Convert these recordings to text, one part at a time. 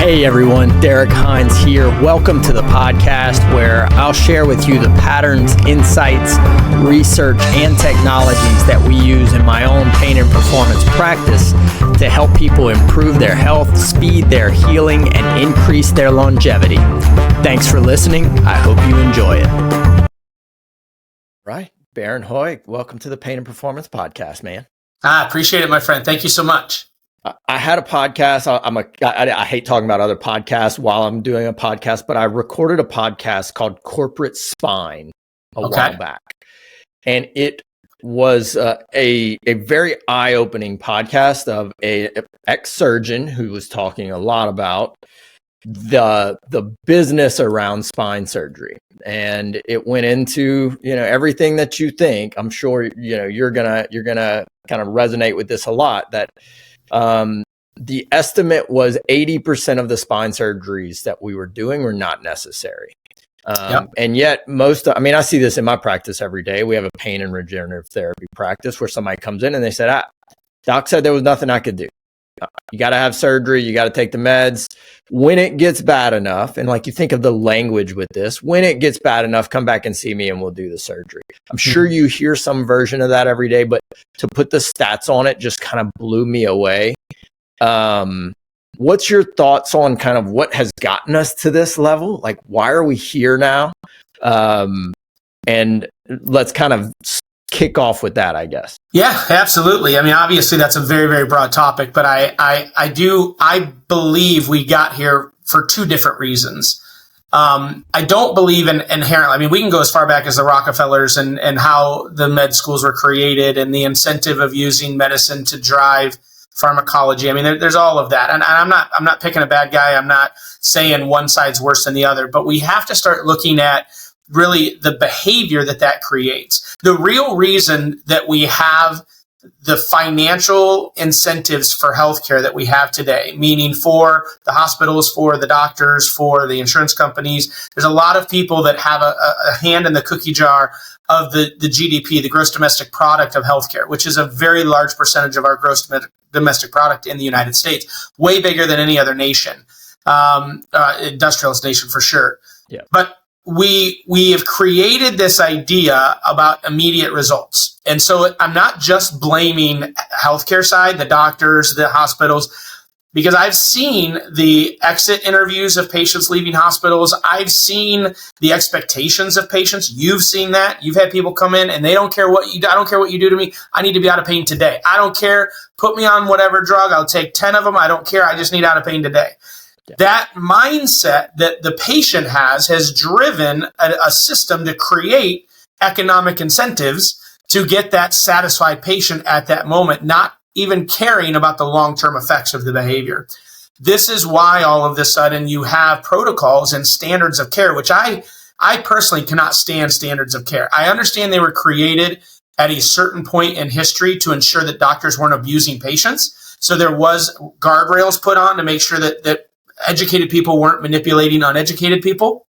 Hey everyone, Derek Hines here. Welcome to the podcast where I'll share with you the patterns, insights, research, and technologies that we use in my own pain and performance practice to help people improve their health, speed their healing, and increase their longevity. Thanks for listening. I hope you enjoy it. Right, Bharon Hoag, welcome to the Pain and Performance Podcast, man. I appreciate it, my friend. Thank you so much. I had a podcast. I hate talking about other podcasts while I'm doing a podcast, but I recorded a podcast called Corporate Spine a while back. And it was a very eye-opening podcast of a ex-surgeon who was talking a lot about the business around spine surgery. And it went into, everything that you think. I'm sure, you're gonna kind of resonate with this a lot, that the estimate was 80% of the spine surgeries that we were doing were not necessary. And yet I see this in my practice every day. We have a pain and regenerative therapy practice where somebody comes in and they said, doc said there was nothing I could do. You got to have surgery. You got to take the meds. When it gets bad enough, and you think of the language with this, when it gets bad enough, come back and see me and we'll do the surgery. I'm sure you hear some version of that every day, but to put the stats on it just kind of blew me away. What's your thoughts on kind of what has gotten us to this level? Why are we here now? And let's kind of kick off with that, I guess. Yeah, absolutely. I mean, obviously that's a very, very broad topic, but I believe we got here for two different reasons. I don't believe inherently, we can go as far back as the Rockefellers and how the med schools were created and the incentive of using medicine to drive pharmacology. There's all of that. And I'm not picking a bad guy. I'm not saying one side's worse than the other, but we have to start looking at really the behavior that creates. The real reason that we have the financial incentives for healthcare that we have today, meaning for the hospitals, for the doctors, for the insurance companies, there's a lot of people that have a hand in the cookie jar of the GDP, the gross domestic product of healthcare, which is a very large percentage of our gross domestic product in the United States, way bigger than any other nation, industrialist nation for sure. Yeah. But we have created this idea about immediate results. And so I'm not just blaming healthcare side, the doctors, the hospitals, because I've seen the exit interviews of patients leaving hospitals. I've seen the expectations of patients. You've seen that. You've had people come in and they don't care what you do. I don't care what you do to me. I need to be out of pain today. I don't care. Put me on whatever drug. I'll take 10 of them. I don't care. I just need out of pain today. Yeah. That mindset that the patient has driven a system to create economic incentives to get that satisfied patient at that moment, not even caring about the long-term effects of the behavior. This is why all of a sudden you have protocols and standards of care, which I personally cannot stand standards of care. I understand they were created at a certain point in history to ensure that doctors weren't abusing patients. So there was guardrails put on to make sure that educated people weren't manipulating uneducated people.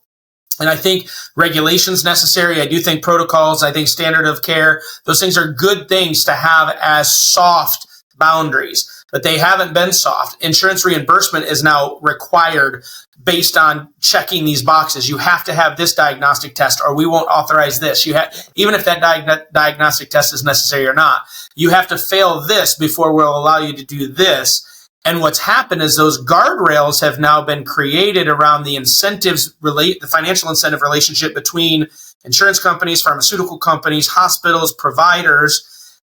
And I think regulations necessary. I do think protocols, I think standard of care, those things are good things to have as soft boundaries, but they haven't been soft. Insurance reimbursement is now required based on checking these boxes. You have to have this diagnostic test or we won't authorize this. Even if that diagnostic test is necessary or not, you have to fail this before we'll allow you to do this. And what's happened is those guardrails have now been created around the the financial incentive relationship between insurance companies, pharmaceutical companies, hospitals, providers.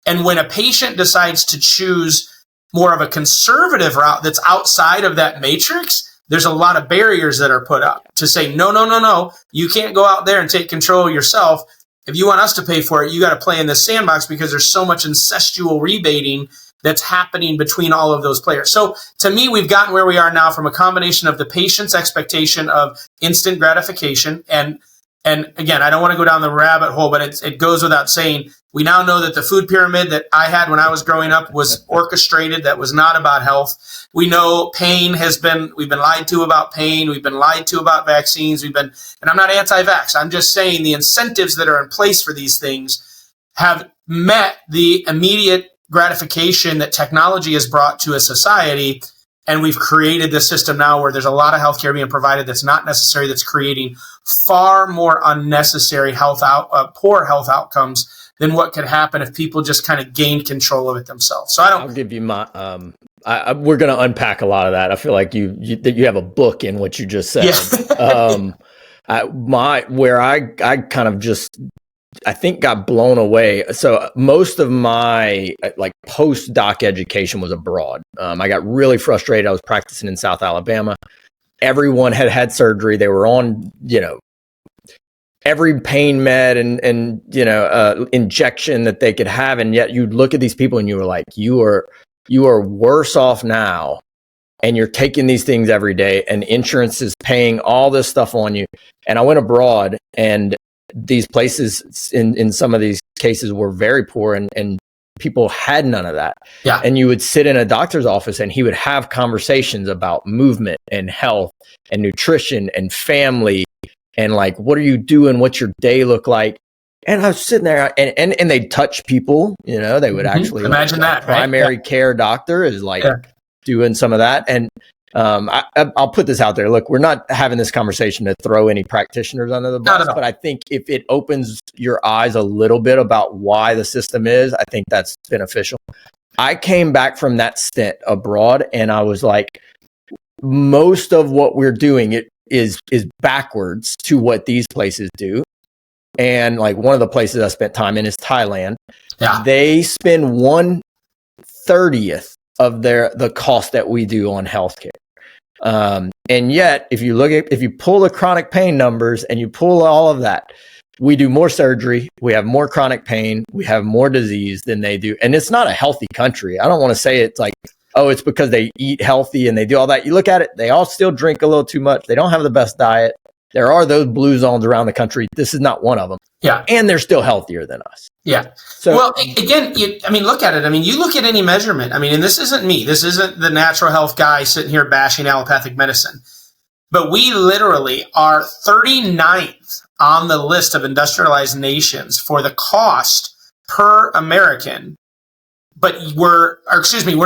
And when a patient decides to choose more of a conservative route that's outside of that matrix, there's a lot of barriers that are put up to say, no, you can't go out there and take control yourself. If you want us to pay for it, you got to play in this sandbox because there's so much incestual rebating that's happening between all of those players. So to me, we've gotten where we are now from a combination of the patient's expectation of instant gratification. And again, I don't want to go down the rabbit hole, but it goes without saying, we now know that the food pyramid that I had when I was growing up was orchestrated. That was not about health. We know pain we've been lied to about pain. We've been lied to about vaccines. And I'm not anti-vax. I'm just saying the incentives that are in place for these things have met the immediate gratification that technology has brought to a society And we've created this system now where there's a lot of healthcare being provided that's not necessary, that's creating far more unnecessary poor health outcomes than what could happen if people just kind of gained control of it themselves. So I'll give you my, we're going to unpack a lot of that. I feel like you have a book in what you just said. Yeah. I kind of just, I think got blown away. So most of my like postdoc education was abroad. I got really frustrated. I was practicing in South Alabama. Everyone had surgery. They were on, every pain med and injection that they could have. And yet you'd look at these people and you were like, you are worse off now. And you're taking these things every day and insurance is paying all this stuff on you. And I went abroad, and these places in some of these cases were very poor, and people had none of that. Yeah. And you would sit in a doctor's office and he would have conversations about movement and health and nutrition and family and like, what are you doing? What's your day look like? And I was sitting there and they'd touch people, they would actually imagine that primary care doctor is like doing some of that. And I'll put this out there. Look, we're not having this conversation to throw any practitioners under the bus, but I think if it opens your eyes a little bit about why the system is, I think that's beneficial. I came back from that stint abroad and I was like, most of what we're doing is backwards to what these places do. And like one of the places I spent time in is Thailand. Yeah. They spend 1/30th of the cost that we do on healthcare. And yet, if you pull the chronic pain numbers and you pull all of that, we do more surgery, we have more chronic pain, we have more disease than they do. And it's not a healthy country. I don't want to say it's like, oh, it's because they eat healthy and they do all that. You look at it, they all still drink a little too much. They don't have the best diet. There are those blue zones around the country. This is not one of them. Yeah. And they're still healthier than us. Yeah. So, well, again, look at it. You look at any measurement. And this isn't me. This isn't the natural health guy sitting here bashing allopathic medicine. But we literally are 39th on the list of industrialized nations for the cost per American. But we're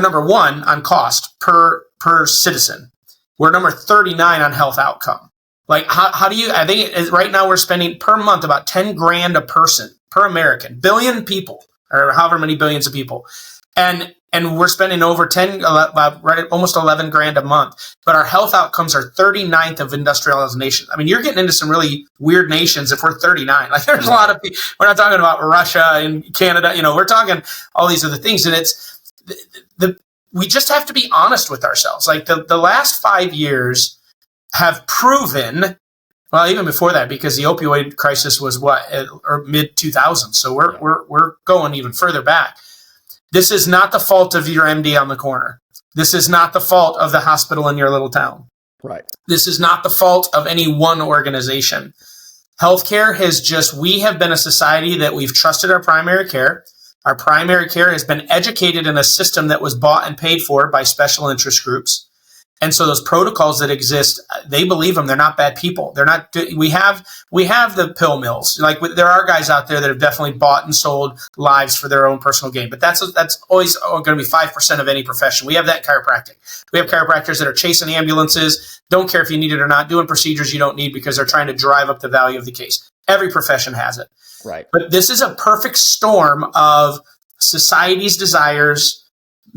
number one on cost per citizen. We're number 39 on health outcome. Like, how do you, I think right now we're spending per month about 10 grand a person per American, billion people, or however many billions of people. And we're spending over almost 11 grand a month, but our health outcomes are 39th of industrialized nations. You're getting into some really weird nations if we're 39. Like there's a lot of people, we're not talking about Russia and Canada, we're talking all these other things. And it's we just have to be honest with ourselves. Like the last 5 years have proven, well, even before that, because the opioid crisis was mid 2000s. So we're going even further back. This is not the fault of your MD on the corner. This is not the fault of the hospital in your little town. Right. This is not the fault of any one organization. Healthcare we have been a society that we've trusted our primary care. Our primary care has been educated in a system that was bought and paid for by special interest groups. And so those protocols that exist, they believe them. They're not bad people. They're not. We have the pill mills. Like there are guys out there that have definitely bought and sold lives for their own personal gain. But that's always going to be 5% of any profession. We have that in chiropractic. We have chiropractors that are chasing ambulances, don't care if you need it or not, doing procedures you don't need because they're trying to drive up the value of the case. Every profession has it. Right. But this is a perfect storm of society's desires.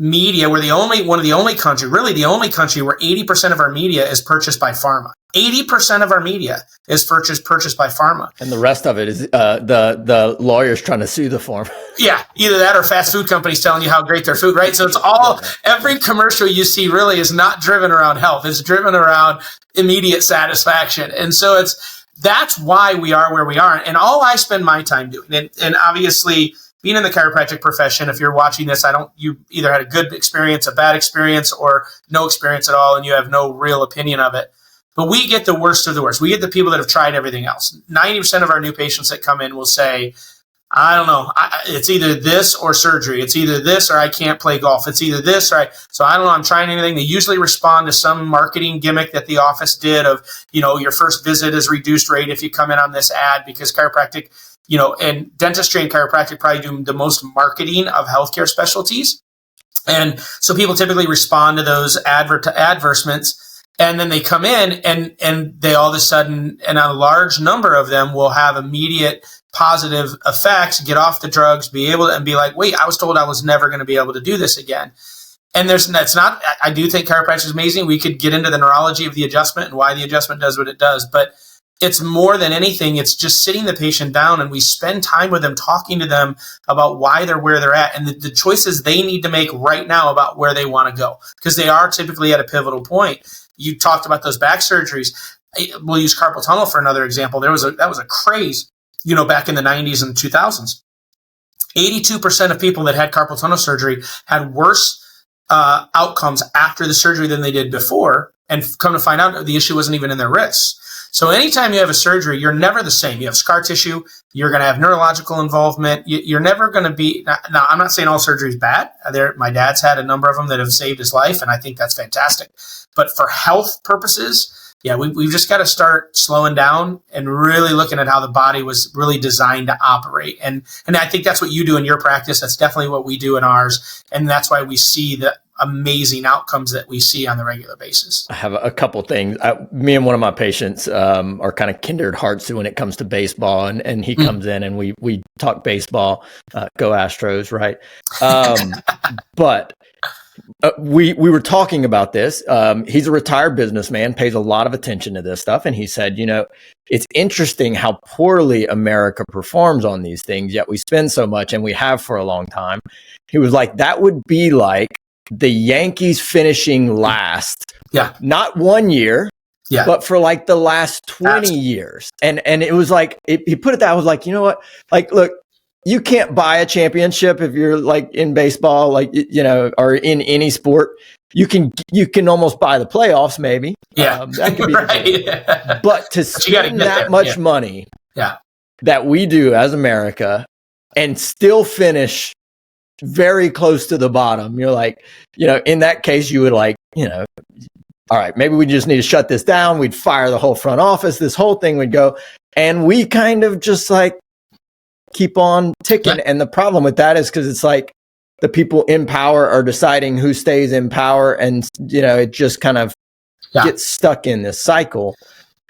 Media, we're the only country where 80% of our media is purchased by pharma. 80% of our media is purchased by pharma. And the rest of it is the lawyers trying to sue the pharma. Yeah, either that or fast food companies telling you how great their food, right? So it's all, every commercial you see really is not driven around health. It's driven around immediate satisfaction. And so that's why we are where we are. And all I spend my time doing, and obviously, being in the chiropractic profession, if you're watching this, you either had a good experience, a bad experience, or no experience at all, and you have no real opinion of it. But we get the worst of the worst. We get the people that have tried everything else. 90% of our new patients that come in will say, I don't know, it's either this or surgery. It's either this or I can't play golf. It's either this or so I don't know, I'm trying anything. They usually respond to some marketing gimmick that the office did of, your first visit is reduced rate if you come in on this ad, because chiropractic, and dentistry and chiropractic probably do the most marketing of healthcare specialties. And so people typically respond to those advertisements. And then they come in and they all of a sudden, and a large number of them will have immediate positive effects, get off the drugs, be able to, and be like, wait, I was told I was never going to be able to do this again. And that's not, I do think chiropractic is amazing. We could get into the neurology of the adjustment and why the adjustment does what it does, but it's more than anything. It's just sitting the patient down and we spend time with them, talking to them about why they're where they're at and the choices they need to make right now about where they want to go, because they are typically at a pivotal point. You talked about those back surgeries. We'll use carpal tunnel for another example. That was a craze, back in the 90s and 2000s. 82% of people that had carpal tunnel surgery had worse outcomes after the surgery than they did before. And come to find out, the issue wasn't even in their wrists. So anytime you have a surgery, you're never the same. You have scar tissue. You're going to have neurological involvement. You're never going to be. Now, I'm not saying all surgery is bad. My dad's had a number of them that have saved his life, and I think that's fantastic. But for health purposes, yeah, we've just got to start slowing down and really looking at how the body was really designed to operate. And I think that's what you do in your practice. That's definitely what we do in ours. And that's why we see the amazing outcomes that we see on the regular basis. I have a couple things. Me and one of my patients are kind of kindred hearts when it comes to baseball, and he comes in and we talk baseball. Go Astros, right? But we were talking about this. He's a retired businessman, pays a lot of attention to this stuff, and he said, it's interesting how poorly America performs on these things, yet we spend so much, and we have for a long time. He was like, that would be like the Yankees finishing last, not 1 year, but for like the last 20 years. And it was like, he put it that, I was like, you know what? Like, look, you can't buy a championship if you're like in baseball, like, or in any sport. You can almost buy the playoffs, maybe. Yeah. That could be right. But to spend that much money that we do as America and still finish very close to the bottom, you're like, in that case, you would like, all right, maybe we just need to shut this down. We'd fire the whole front office. This whole thing would go. And we kind of just like keep on ticking. Yeah. And the problem with that is because it's like the people in power are deciding who stays in power. And, it just kind of gets stuck in this cycle.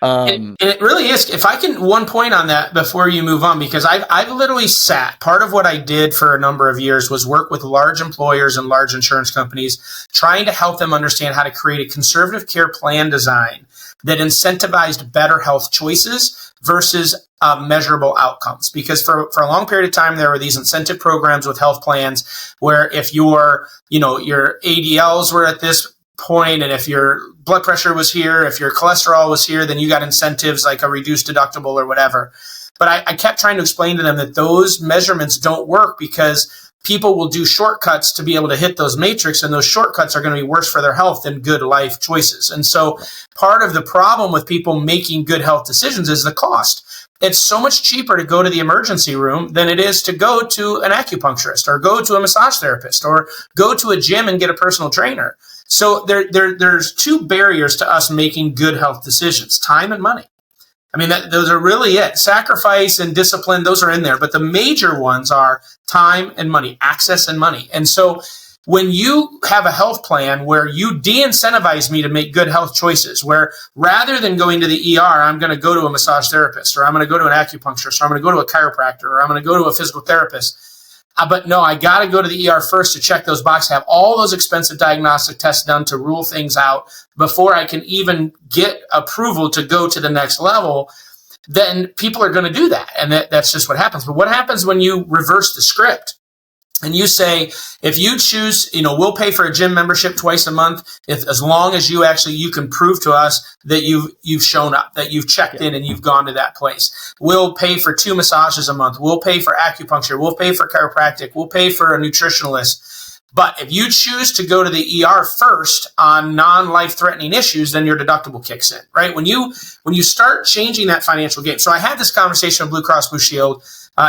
And it really is. If I can, one point on that before you move on, because I've literally sat, part of what I did for a number of years was work with large employers and large insurance companies, trying to help them understand how to create a conservative care plan design that incentivized better health choices versus measurable outcomes. Because for a long period of time, there were these incentive programs with health plans where if your ADLs were at this point, and if your blood pressure was here, if your cholesterol was here, then you got incentives like a reduced deductible or whatever. But I kept trying to explain to them that those measurements don't work because people will do shortcuts to be able to hit those metrics, and those shortcuts are going to be worse for their health than good life choices. And so part of the problem with people making good health decisions is the cost. It's so much cheaper to go to the emergency room than it is to go to an acupuncturist or go to a massage therapist or go to a gym and get a personal trainer. So there's two barriers to us making good health decisions: time and money. I mean, those are really it. Sacrifice and discipline, those are in there. But the major ones are time and money, access and money. And so when you have a health plan where you de-incentivize me to make good health choices, where rather than going to the ER, I'm going to go to a massage therapist, or I'm going to go to an acupuncturist, or I'm going to go to a chiropractor, or I'm going to go to a physical therapist. But no, I got to go to the ER first to check those boxes, have all those expensive diagnostic tests done to rule things out before I can even get approval to go to the next level. Then people are going to do that. And that's just what happens. But what happens when you reverse the script? And you say, if you choose, we'll pay for a gym membership twice a month, as long as you can prove to us that you've shown up, that you've checked in and you've gone to that place. We'll pay for 2 massages a month. We'll pay for acupuncture. We'll pay for chiropractic. We'll pay for a nutritionalist. But if you choose to go to the ER first on non-life-threatening issues, then your deductible kicks in, right? When you start changing that financial game. So I had this conversation with Blue Cross Blue Shield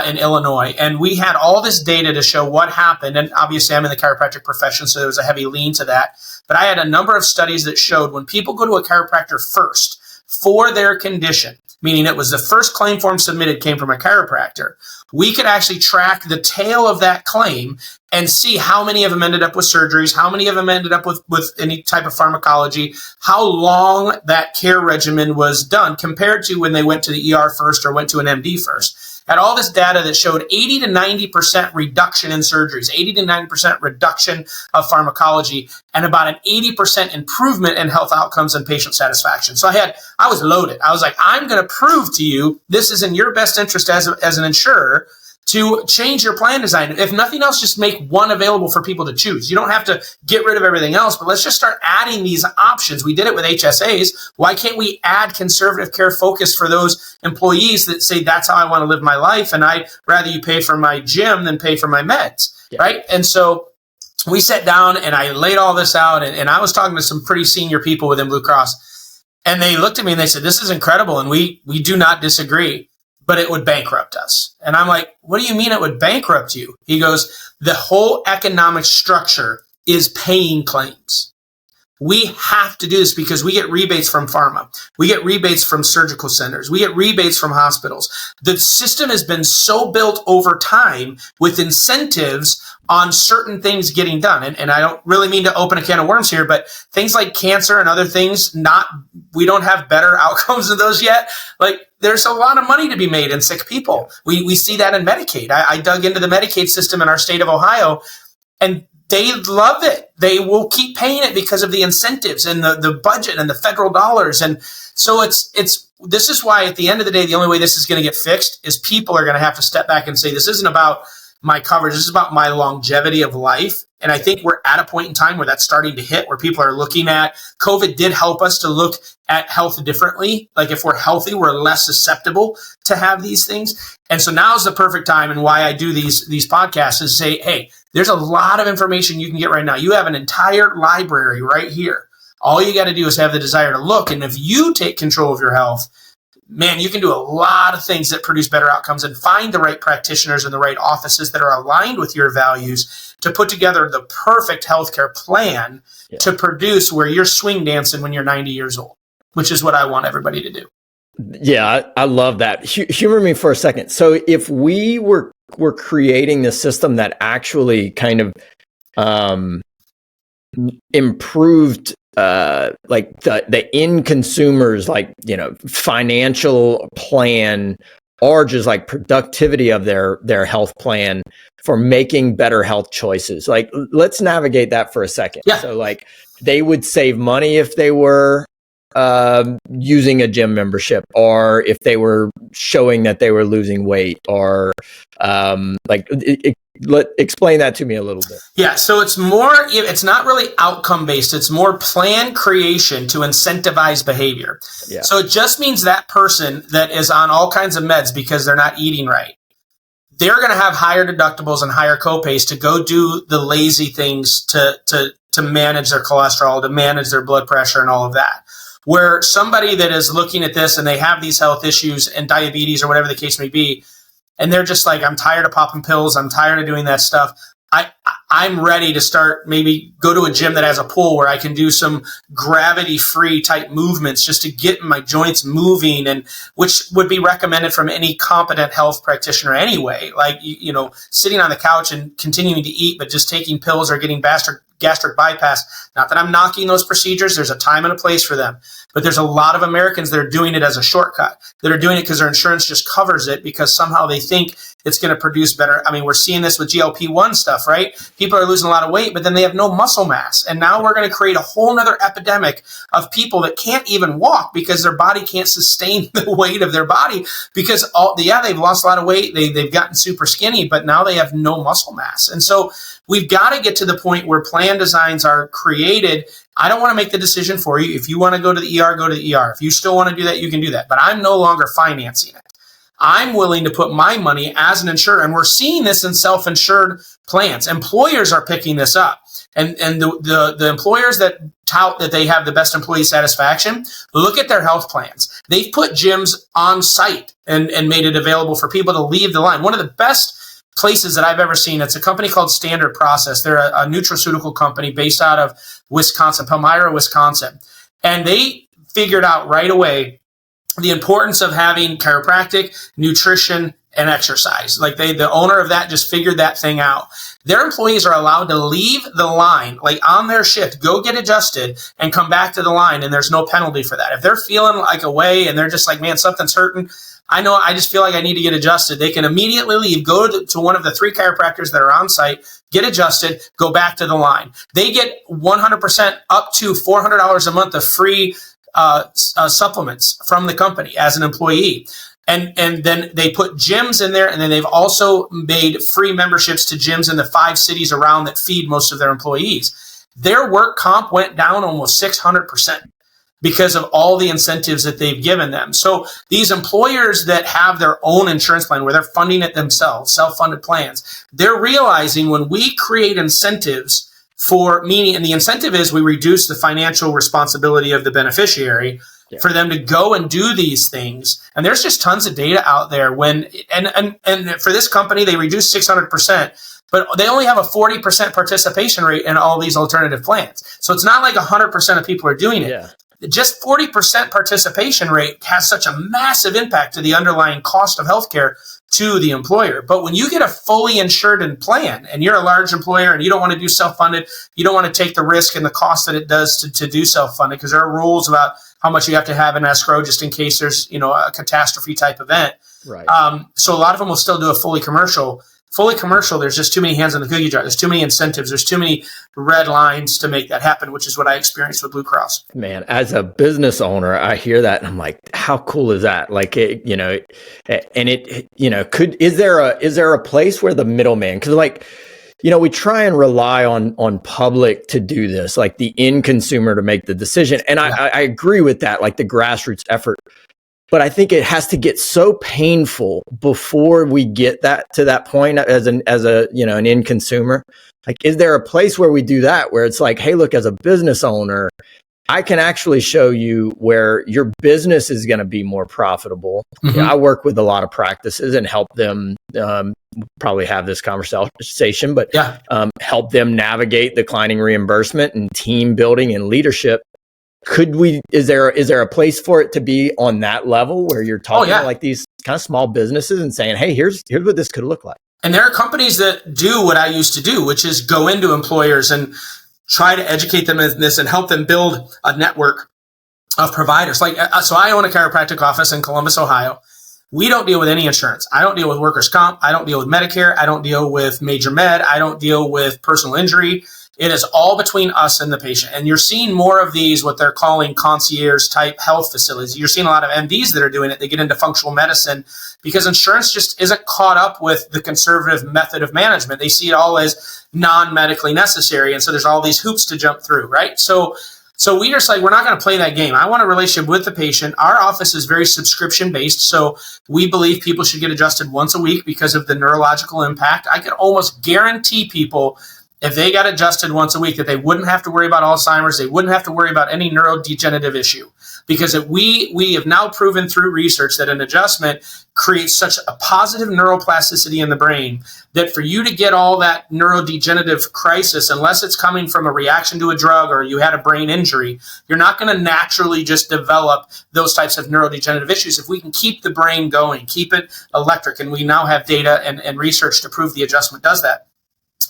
in Illinois, and we had all this data to show what happened. And obviously I'm in the chiropractic profession, so there was a heavy lean to that. But I had a number of studies that showed when people go to a chiropractor first for their condition, meaning it was the first claim form submitted came from a chiropractor, we could actually track the tail of that claim and see how many of them ended up with surgeries, how many of them ended up with any type of pharmacology, how long that care regimen was done compared to when they went to the ER first or went to an MD first. Had all this data that showed 80 to 90% reduction in surgeries, 80 to 90% reduction of pharmacology, and about an 80% improvement in health outcomes and patient satisfaction. So I was loaded. I was like, I'm going to prove to you this is in your best interest as an insurer to change your plan design. If nothing else, just make one available for people to choose. You don't have to get rid of everything else, but let's just start adding these options. We did it with HSAs. Why can't we add conservative care focus for those employees that say, that's how I want to live my life, and I'd rather you pay for my gym than pay for my meds, right? And so we sat down and I laid all this out, and I was talking to some pretty senior people within Blue Cross, and they looked at me and they said, this is incredible, and we do not disagree, but it would bankrupt us. And I'm like, what do you mean it would bankrupt you? He goes, the whole economic structure is paying claims. We have to do this because we get rebates from pharma. We get rebates from surgical centers. We get rebates from hospitals. The system has been so built over time with incentives on certain things getting done. And I don't really mean to open a can of worms here, but things like cancer and other things, we don't have better outcomes of those yet. Like, there's a lot of money to be made in sick people. We see that in Medicaid. I dug into the Medicaid system in our state of Ohio, and they love it. They will keep paying it because of the incentives and the budget and the federal dollars. And so this is why at the end of the day, the only way this is going to get fixed is people are going to have to step back and say, this isn't about my coverage. This is about my longevity of life. And I think we're at a point in time where that's starting to hit, where people are looking at COVID did help us to look at health differently. Like, if we're healthy, we're less susceptible to have these things. And so now is the perfect time. And why I do these podcasts is say, hey, there's a lot of information you can get right now. You have an entire library right here. All you got to do is have the desire to look. And if you take control of your health, man, you can do a lot of things that produce better outcomes and find the right practitioners and the right offices that are aligned with your values to put together the perfect healthcare plan to produce where you're swing dancing when you're 90 years old, which is what I want everybody to do. Yeah, I love that. Humor me for a second. So if we were creating the system that actually kind of improved like the end consumers, like, financial plan, or just like productivity of their health plan for making better health choices. Like, let's navigate that for a second. Yeah. So like, they would save money if they were using a gym membership, or if they were showing that they were losing weight, or explain that to me a little bit. Yeah, so it's not really outcome based. It's more plan creation to incentivize behavior. Yeah. So it just means that person that is on all kinds of meds because they're not eating right, they're going to have higher deductibles and higher copays to go do the lazy things to manage their cholesterol, to manage their blood pressure and all of that. Where somebody that is looking at this and they have these health issues and diabetes or whatever the case may be, and they're just like, I'm tired of popping pills, I'm tired of doing that stuff, I'm ready to start, maybe go to a gym that has a pool where I can do some gravity-free type movements just to get my joints moving, and which would be recommended from any competent health practitioner anyway. Like, sitting on the couch and continuing to eat, but just taking pills or getting gastric bypass. Not that I'm knocking those procedures. There's a time and a place for them. But there's a lot of Americans that are doing it as a shortcut, that are doing it because their insurance just covers it because somehow they think it's going to produce better. I mean, we're seeing this with GLP-1 stuff, right? People are losing a lot of weight, but then they have no muscle mass. And now we're going to create a whole nother epidemic of people that can't even walk because their body can't sustain the weight of their body because they've lost a lot of weight. They've gotten super skinny, but now they have no muscle mass. And so we've got to get to the point where plan designs are created. I don't want to make the decision for you. If you want to go to the ER, go to the ER. If you still want to do that, you can do that. But I'm no longer financing it. I'm willing to put my money as an insurer. And we're seeing this in self-insured plans. Employers are picking this up. And the employers that tout that they have the best employee satisfaction, look at their health plans. They've put gyms on site and made it available for people to leave the line. One of the best places that I've ever seen, it's a company called Standard Process. They're a nutraceutical company based out of Wisconsin, Palmyra, Wisconsin. And they figured out right away the importance of having chiropractic, nutrition, and exercise. Like the owner of that just figured that thing out. Their employees are allowed to leave the line, like on their shift, go get adjusted and come back to the line. And there's no penalty for that. If they're feeling like away and they're just like, man, something's hurting, I know, I just feel like I need to get adjusted, they can immediately leave, go to one of the 3 chiropractors that are on site, get adjusted, go back to the line. They get 100% up to $400 a month of free supplements from the company as an employee. And then they put gyms in there, and then they've also made free memberships to gyms in the 5 cities around that feed most of their employees. Their work comp went down almost 600% because of all the incentives that they've given them. So these employers that have their own insurance plan where they're funding it themselves, self-funded plans, they're realizing when we create incentives for, meaning, and the incentive is we reduce the financial responsibility of the beneficiary for them to go and do these things. And there's just tons of data out there when, and for this company, they reduced 600%, but they only have a 40% participation rate in all these alternative plans. So it's not like 100% of people are doing it. Yeah. Just 40% participation rate has such a massive impact to the underlying cost of healthcare to the employer. But when you get a fully insured plan and you're a large employer and you don't want to do self-funded, you don't want to take the risk and the cost that it does to do self-funded, because there are rules about how much you have to have in escrow just in case there's, a catastrophe type event. Right. So a lot of them will still do a fully commercial. Fully commercial, there's just too many hands on the cookie jar. There's too many incentives. There's too many red lines to make that happen, which is what I experienced with Blue Cross. Man, as a business owner, I hear that and I'm like, how cool is that? Like, is there a place where the middleman, because we try and rely on public to do this, like the end consumer to make the decision. And I agree with that, like the grassroots effort. But I think it has to get so painful before we get to that point as an end consumer. Like, is there a place where we do that, where it's like, hey, look, as a business owner, I can actually show you where your business is going to be more profitable. Mm-hmm. I work with a lot of practices and help them probably have this conversation, but help them navigate declining reimbursement and team building and leadership. Is there a place for it to be on that level where you're talking to like these kind of small businesses and saying, hey, here's what this could look like? And there are companies that do what I used to do, which is go into employers and try to educate them in this and help them build a network of providers. Like, so I own a chiropractic office in Columbus, Ohio. We don't deal with any insurance. I don't deal with workers' comp. I don't deal with Medicare. I don't deal with major med. I don't deal with personal injury. It is all between us and the patient. And you're seeing more of these, what they're calling concierge type health facilities. You're seeing a lot of MDs that are doing it. They get into functional medicine because insurance just isn't caught up with the conservative method of management. They see it all as non-medically necessary. And so there's all these hoops to jump through, right? So we just like, we're not going to play that game. I want a relationship with the patient. Our office is very subscription based. So we believe people should get adjusted once a week because of the neurological impact. I can almost guarantee people, if they got adjusted once a week, that they wouldn't have to worry about Alzheimer's. They wouldn't have to worry about any neurodegenerative issue, because we have now proven through research that an adjustment creates such a positive neuroplasticity in the brain that for you to get all that neurodegenerative crisis, unless it's coming from a reaction to a drug or you had a brain injury, you're not going to naturally just develop those types of neurodegenerative issues if we can keep the brain going, keep it electric. And we now have data and research to prove the adjustment does that.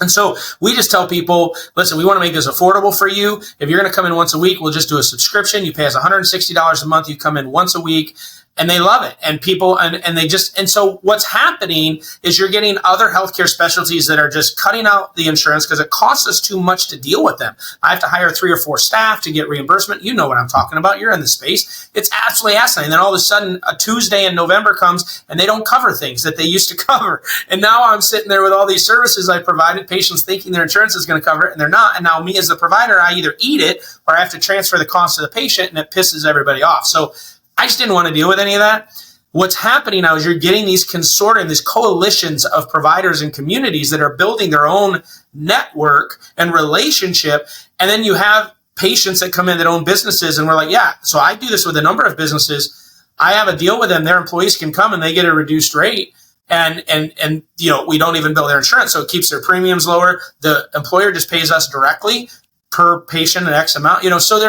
And so we just tell people, listen, we want to make this affordable for you. If you're going to come in once a week, we'll just do a subscription. You pay us $160 a month. You come in once a week. And they love it. And people, and so what's happening is you're getting other healthcare specialties that are just cutting out the insurance because it costs us too much to deal with them. I have to hire 3 or 4 staff to get reimbursement. You know what I'm talking about. You're in the space. It's absolutely asinine. And then all of a sudden, a Tuesday in November comes and they don't cover things that they used to cover. And now I'm sitting there with all these services I provided, patients thinking their insurance is going to cover it, and they're not. And now me as the provider, I either eat it or I have to transfer the cost to the patient, and it pisses everybody off. So I just didn't want to deal with any of that. What's happening now is you're getting these consortium, these coalitions of providers and communities that are building their own network and relationship. And then you have patients that come in that own businesses, and we're like, yeah, so I do this with a number of businesses. I have a deal with them. Their employees can come and they get a reduced rate. And we don't even bill their insurance. So it keeps their premiums lower. The employer just pays us directly per patient an X amount. So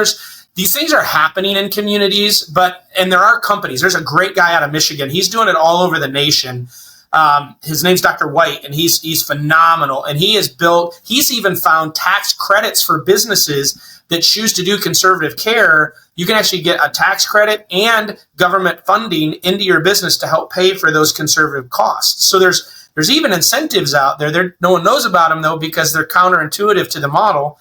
these things are happening in communities, and there are companies. There's a great guy out of Michigan. He's doing it all over the nation. His name's Dr. White, and he's phenomenal. And he's even found tax credits for businesses that choose to do conservative care. You can actually get a tax credit and government funding into your business to help pay for those conservative costs. So there's even incentives out there. No one knows about them, though, because they're counterintuitive to the model.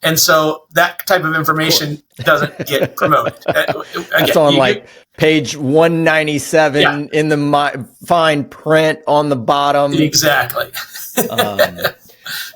And so that type of information doesn't get promoted. That's on page 197 in the fine print on the bottom. Exactly.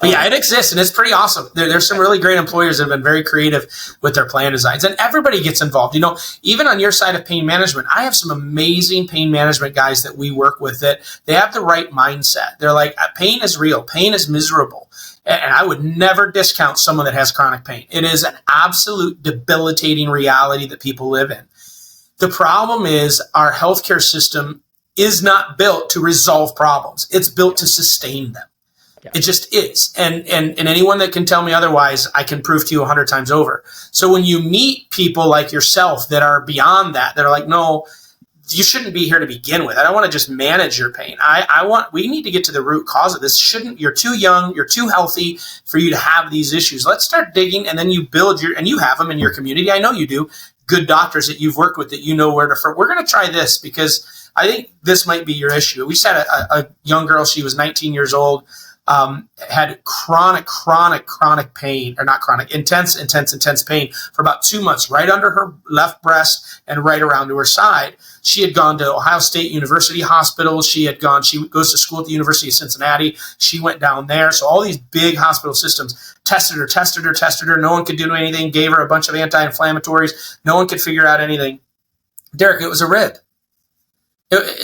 But yeah, it exists, and it's pretty awesome. There's some really great employers that have been very creative with their plan designs, and everybody gets involved. You know, even on your side of pain management, I have some amazing pain management guys that we work with that they have the right mindset. They're like, pain is real. Pain is miserable. And I would never discount someone that has chronic pain. It is an absolute debilitating reality that people live in. The problem is our healthcare system is not built to resolve problems. It's built to sustain them. Yeah. It just is. And anyone that can tell me otherwise, I can prove to you 100 times over. So when you meet people like yourself that are beyond that are like, no, you shouldn't be here to begin with. I don't want to just manage your pain. We need to get to the root cause of this. You're too young, you're too healthy for you to have these issues. Let's start digging, and then you build and you have them in your community. I know you do. Good doctors that you've worked with that you know where to, we're going to try this because I think this might be your issue. We just had a young girl, she was 19 years old, had chronic pain, or not chronic, intense pain for about 2 months, right under her left breast and right around to her side. She had gone to Ohio State University Hospital. She goes to school at the University of Cincinnati. She went down there. So all these big hospital systems tested her. No one could do anything, gave her a bunch of anti-inflammatories. No one could figure out anything. Derek, it was a rib.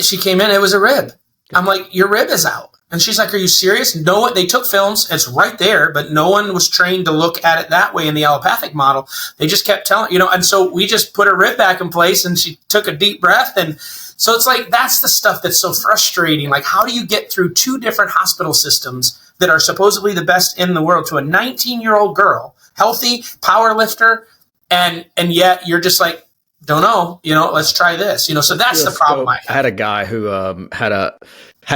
She came in, it was a rib. I'm like, your rib is out. And she's like, are you serious? No, they took films. It's right there, but no one was trained to look at it that way in the allopathic model. They just kept telling, and so we just put her rib back in place and she took a deep breath. And so it's like, that's the stuff that's so frustrating. Like, how do you get through two different hospital systems that are supposedly the best in the world to a 19-year-old girl, healthy, power lifter, and yet you're just like, don't know, let's try this, so that's the problem. I had a guy who had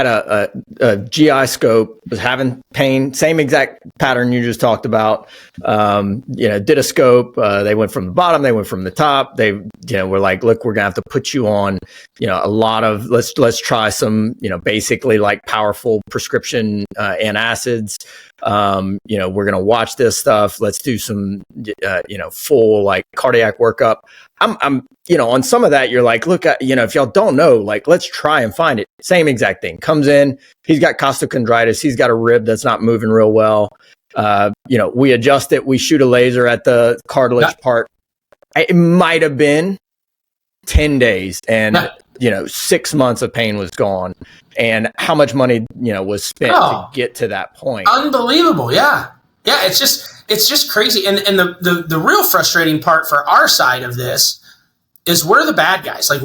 a GI scope, was having pain, same exact pattern you just talked about. Did a scope. They went from the bottom, they went from the top. They, were like, look, we're gonna have to put you on, a lot of, let's try some, basically like powerful prescription antacids. We're gonna watch this stuff. Let's do some, full like cardiac workup. I'm, on some of that, you're like, look, if y'all don't know, like, let's try and find it. Same exact thing. Comes in, he's got costochondritis. He's got a rib that's not moving real well. We adjust it. We shoot a laser at the cartilage part. It might have been 10 days and, 6 months of pain was gone. And how much money, was spent to get to that point. Unbelievable. Yeah. Yeah. It's just crazy. And the real frustrating part for our side of this is we're the bad guys. Like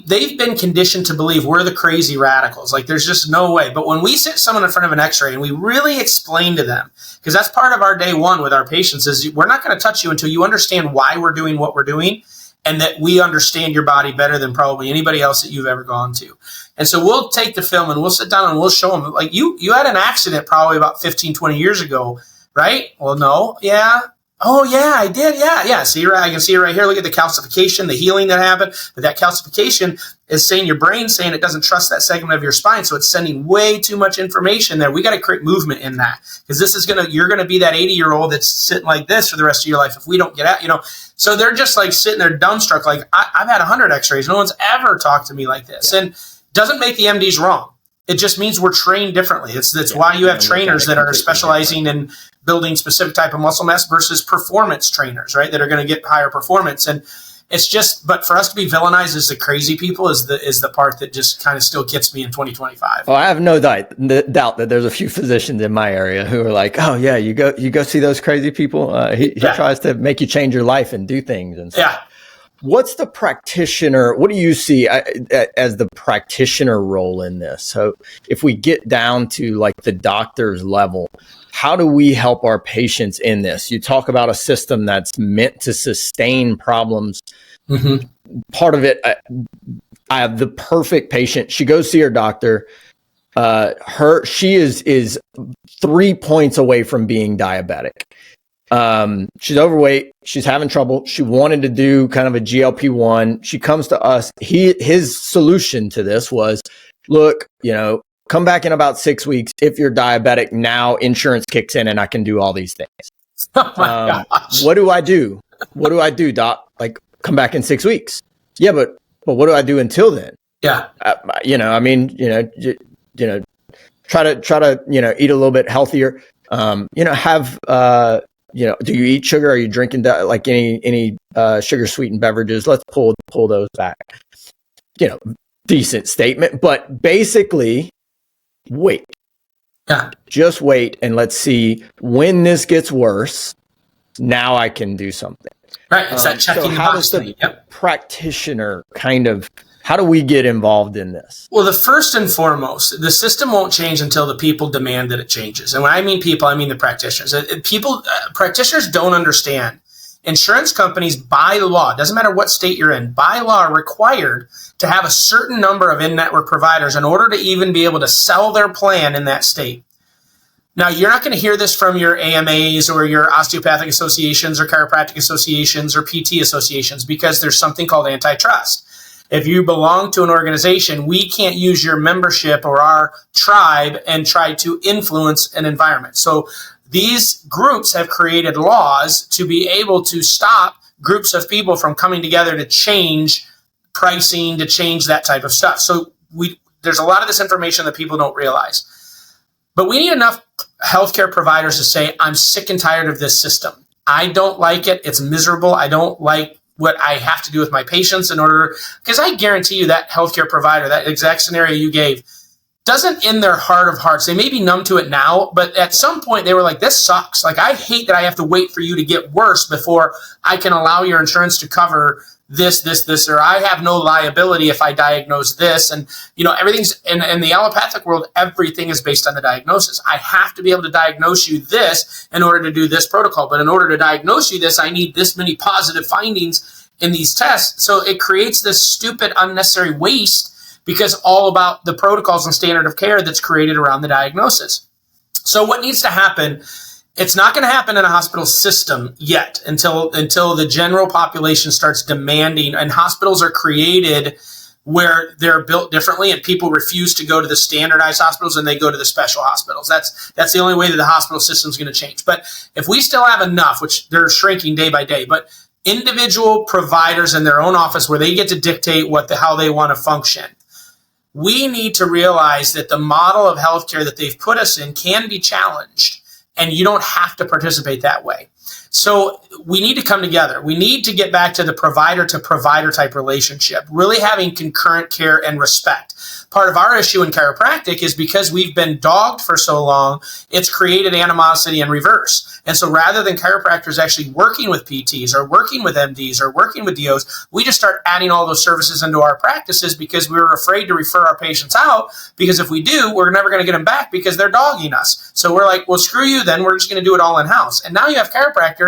they've been conditioned to believe we're the crazy radicals. Like there's just no way. But when we sit someone in front of an x-ray and we really explain to them, because that's part of our day one with our patients, is we're not going to touch you until you understand why we're doing what we're doing and that we understand your body better than probably anybody else that you've ever gone to. And so we'll take the film and we'll sit down and we'll show them, like, you had an accident probably about 15, 20 years ago, right? Well, no. Yeah. Oh, yeah, I did. Yeah. See, I can see it right here. Look at the calcification, the healing that happened. But that calcification is saying your brain's saying it doesn't trust that segment of your spine. So it's sending way too much information there. We got to create movement in that, because you're going to be that 80-year-old that's sitting like this for the rest of your life if we don't get out, So they're just like sitting there dumbstruck. Like, I've had 100 x-rays. No one's ever talked to me like this. Yeah. And doesn't make the MDs wrong. It just means we're trained differently. That's why you have trainers that are specializing in building specific type of muscle mass versus performance trainers, right? That are going to get higher performance. And it's just, but for us to be villainized as the crazy people is the part that just kind of still gets me in 2025. Well, I have no doubt that there's a few physicians in my area who are like, oh yeah, you go see those crazy people. He tries to make you change your life and do things and stuff. what's the practitioner? What do you see as the practitioner role in this? So if we get down to like the doctor's level, how do we help our patients in this? You talk about a system that's meant to sustain problems. Mm-hmm. Part of it, I have the perfect patient. She goes see her doctor. She is 3 points away from being diabetic. She's overweight. She's having trouble. She wanted to do kind of a GLP-1. She comes to us. His solution to this was, look, come back in about 6 weeks. If you're diabetic, now insurance kicks in and I can do all these things. Oh my gosh. What do I do? What do I do, doc? Like, come back in 6 weeks. Yeah, but what do I do until then? Yeah. Try to, eat a little bit healthier. Do you eat sugar? Are you drinking like any sugar sweetened beverages? Let's pull those back. Decent statement, but basically wait. Yeah. Just wait and let's see when this gets worse. Now I can do something. Right. It's that checking so how does the practitioner how do we get involved in this? Well, the first and foremost, the system won't change until the people demand that it changes. And when I mean people, I mean the practitioners. Practitioners don't understand. Insurance companies, by law, doesn't matter what state you're in, by law are required to have a certain number of in-network providers in order to even be able to sell their plan in that state. Now, you're not going to hear this from your AMAs or your osteopathic associations or chiropractic associations or PT associations because there's something called antitrust. If you belong to an organization, we can't use your membership or our tribe and try to influence an environment. So these groups have created laws to be able to stop groups of people from coming together to change pricing, to change that type of stuff. So there's a lot of this information that people don't realize. But we need enough healthcare providers to say, I'm sick and tired of this system. I don't like it. It's miserable. I don't like what I have to do with my patients because I guarantee you that healthcare provider, that exact scenario you gave, doesn't in their heart of hearts, they may be numb to it now, but at some point they were like, this sucks. Like, I hate that I have to wait for you to get worse before I can allow your insurance to cover this, or I have no liability if I diagnose this. And, everything's in the allopathic world, everything is based on the diagnosis. I have to be able to diagnose you this in order to do this protocol. But in order to diagnose you this, I need this many positive findings in these tests. So it creates this stupid, unnecessary waste because all about the protocols and standard of care that's created around the diagnosis. So what needs to happen, it's not going to happen in a hospital system yet until the general population starts demanding, and hospitals are created where they're built differently and people refuse to go to the standardized hospitals and they go to the special hospitals. That's the only way that the hospital system is going to change. But if we still have enough, which they're shrinking day by day, but individual providers in their own office where they get to dictate how they want to function, we need to realize that the model of healthcare that they've put us in can be challenged, and you don't have to participate that way. So we need to come together. We need to get back to the provider to provider type relationship, really having concurrent care and respect. Part of our issue in chiropractic is because we've been dogged for so long, it's created animosity in reverse. And so rather than chiropractors actually working with PTs or working with MDs or working with DOs, we just start adding all those services into our practices because we were afraid to refer our patients out, because if we do, we're never going to get them back because they're dogging us. So we're like, well, screw you then. We're just going to do it all in-house. And now you have chiropractors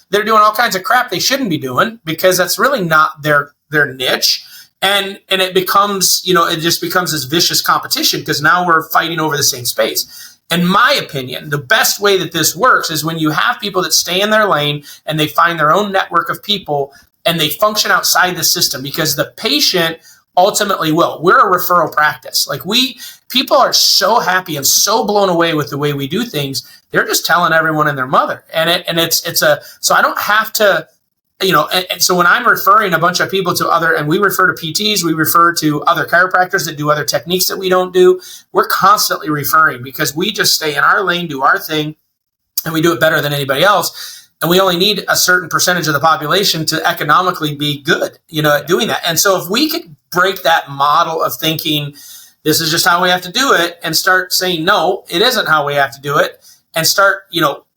that are doing all kinds of crap they shouldn't be doing because that's really not their niche. And it becomes, it just becomes this vicious competition because now we're fighting over the same space. In my opinion, the best way that this works is when you have people that stay in their lane and they find their own network of people and they function outside the system, because the patient ultimately will. We're a referral practice. Like people are so happy and so blown away with the way we do things. They're just telling everyone and their mother. So I don't have to, and so when I'm referring a bunch of people to and we refer to PTs, we refer to other chiropractors that do other techniques that we don't do. We're constantly referring because we just stay in our lane, do our thing, and we do it better than anybody else. And we only need a certain percentage of the population to economically be good, at doing that. And so if we could break that model of thinking this is just how we have to do it and start saying, no, it isn't how we have to do it, and start,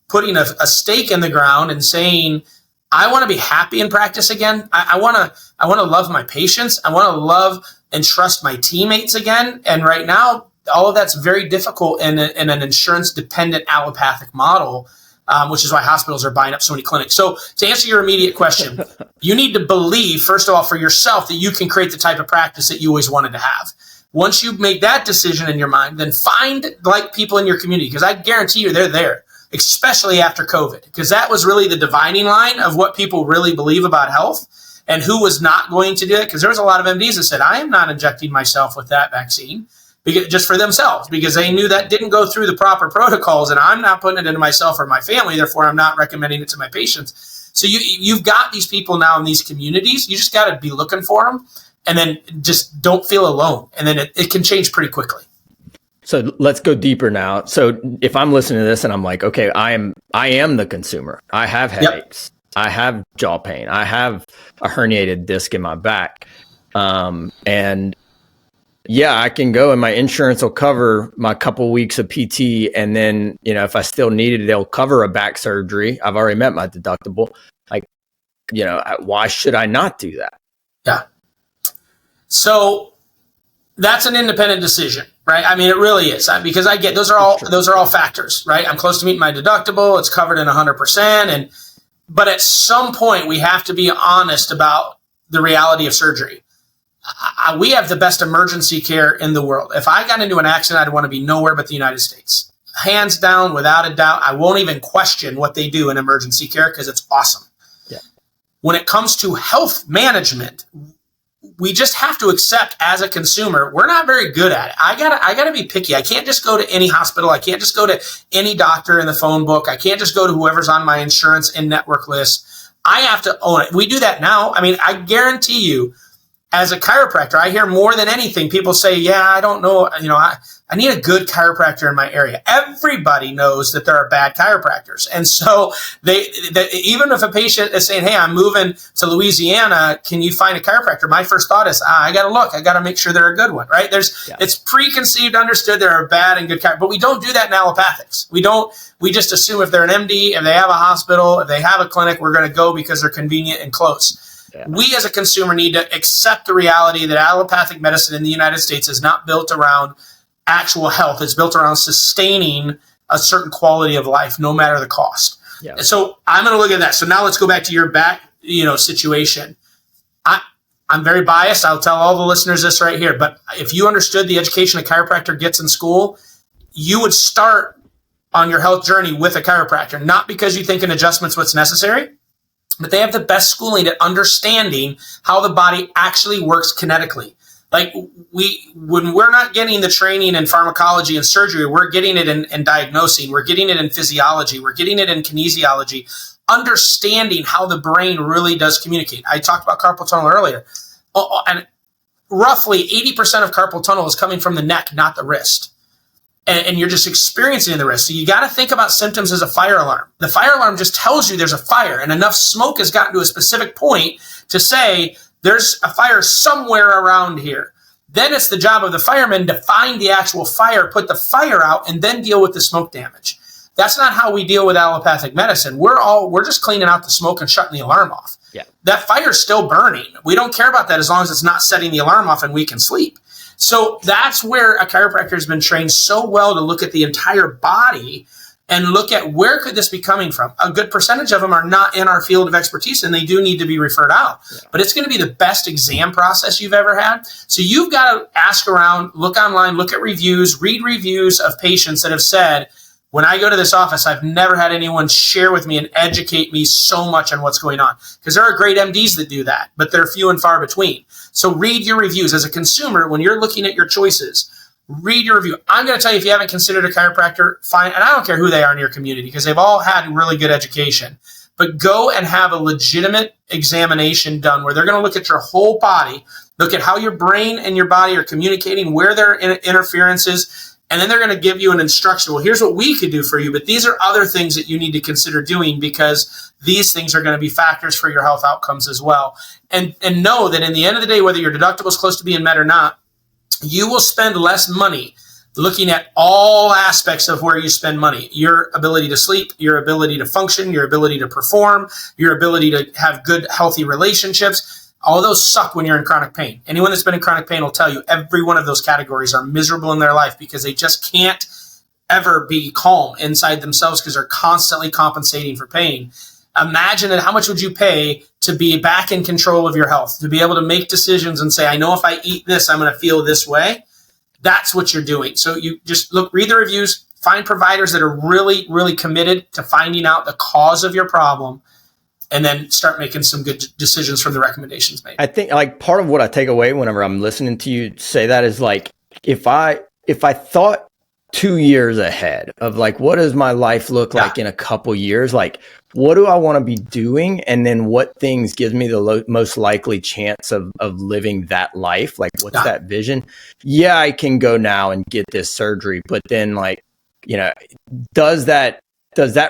putting a stake in the ground and saying, I want to be happy in practice again. I want to love my patients. I want to love and trust my teammates again. And right now, all of that's very difficult in an insurance-dependent allopathic model, which is why hospitals are buying up so many clinics. So to answer your immediate question, you need to believe, first of all, for yourself that you can create the type of practice that you always wanted to have. Once you make that decision in your mind, then find like people in your community, because I guarantee you they're there, especially after COVID, because that was really the dividing line of what people really believe about health and who was not going to do it. Because there was a lot of MDs that said, I am not injecting myself with that vaccine, because, just for themselves, because they knew that didn't go through the proper protocols, and I'm not putting it into myself or my family. Therefore, I'm not recommending it to my patients. So you've got these people now in these communities. You just got to be looking for them, and then just don't feel alone. And then it can change pretty quickly. So let's go deeper now. So if I'm listening to this and I'm like, okay, I am the consumer. I have headaches. Yep. I have jaw pain. I have a herniated disc in my back. And yeah, I can go and my insurance will cover my couple weeks of PT. And then, if I still need it, they'll cover a back surgery. I've already met my deductible. Like, why should I not do that? Yeah. So that's an independent decision, right? I mean, it really is, because I get those are all factors, right? I'm close to meeting my deductible. It's covered in 100%. But at some point we have to be honest about the reality of surgery. We have the best emergency care in the world. If I got into an accident, I'd want to be nowhere but the United States. Hands down, without a doubt. I won't even question what they do in emergency care because it's awesome. Yeah. When it comes to health management, we just have to accept as a consumer, we're not very good at it. I gotta be picky. I can't just go to any hospital. I can't just go to any doctor in the phone book. I can't just go to whoever's on my insurance in-network list. I have to own it. We do that now. I mean, I guarantee you, as a chiropractor, I hear more than anything people say, yeah, I don't know, I need a good chiropractor in my area. Everybody knows that there are bad chiropractors. And so they even if a patient is saying, hey, I'm moving to Louisiana, can you find a chiropractor? My first thought is, I got to look. I got to make sure they're a good one, right? It's preconceived, understood there are bad and good chiropractors. But we don't do that in allopathics. We just assume if they're an MD, if they have a hospital, if they have a clinic, we're going to go because they're convenient and close. Yeah. We as a consumer need to accept the reality that allopathic medicine in the United States is not built around actual health. It's built around sustaining a certain quality of life, no matter the cost. Yeah. And so I'm going to look at that. So now let's go back to your back, situation. I'm very biased. I'll tell all the listeners this right here. But if you understood the education a chiropractor gets in school, you would start on your health journey with a chiropractor, not because you think an adjustment's what's necessary, but they have the best schooling at understanding how the body actually works kinetically. Like when we're not getting the training in pharmacology and surgery, we're getting it in diagnosing, we're getting it in physiology, we're getting it in kinesiology, understanding how the brain really does communicate. I talked about carpal tunnel earlier, and roughly 80% of carpal tunnel is coming from the neck, not the wrist. And you're just experiencing the wrist. So you got to think about symptoms as a fire alarm. The fire alarm just tells you there's a fire, and enough smoke has gotten to a specific point to say there's a fire somewhere around here. Then it's the job of the firemen to find the actual fire, put the fire out, and then deal with the smoke damage. That's not how we deal with allopathic medicine. We're just cleaning out the smoke and shutting the alarm off. Yeah. That fire's still burning. We don't care about that as long as it's not setting the alarm off and we can sleep. So that's where a chiropractor has been trained so well to look at the entire body and look at where could this be coming from. A good percentage of them are not in our field of expertise, and they do need to be referred out. Yeah. But it's going to be the best exam process you've ever had. So you've got to ask around, look online, look at reviews, read reviews of patients that have said, when I go to this office, I've never had anyone share with me and educate me so much on what's going on. Because there are great MDs that do that, but they're few and far between. So read your reviews. As a consumer, when you're looking at your choices, read your review. I'm going to tell you, if you haven't considered a chiropractor, fine. And I don't care who they are in your community because they've all had really good education. But go and have a legitimate examination done where they're going to look at your whole body, look at how your brain and your body are communicating, where there are interferences, and then they're going to give you an instruction. Well, here's what we could do for you, but these are other things that you need to consider doing because these things are going to be factors for your health outcomes as well. And know that in the end of the day, whether your deductible is close to being met or not, you will spend less money looking at all aspects of where you spend money, your ability to sleep, your ability to function, your ability to perform, your ability to have good, healthy relationships. All those suck when you're in chronic pain. Anyone that's been in chronic pain will tell you every one of those categories are miserable in their life because they just can't ever be calm inside themselves because they're constantly compensating for pain. Imagine it. How much would you pay to be back in control of your health, to be able to make decisions and say, I know if I eat this, I'm going to feel this way. That's what you're doing. So you just read the reviews, find providers that are really, really committed to finding out the cause of your problem, and then start making some good decisions from the recommendations made. I think like part of what I take away whenever I'm listening to you say that is like, if I thought 2 years ahead of like, what does my life look like in a couple years? Like, what do I want to be doing? And then what things gives me the most likely chance of living that life? Like, what's that vision? Yeah, I can go now and get this surgery, but then like, you know, does that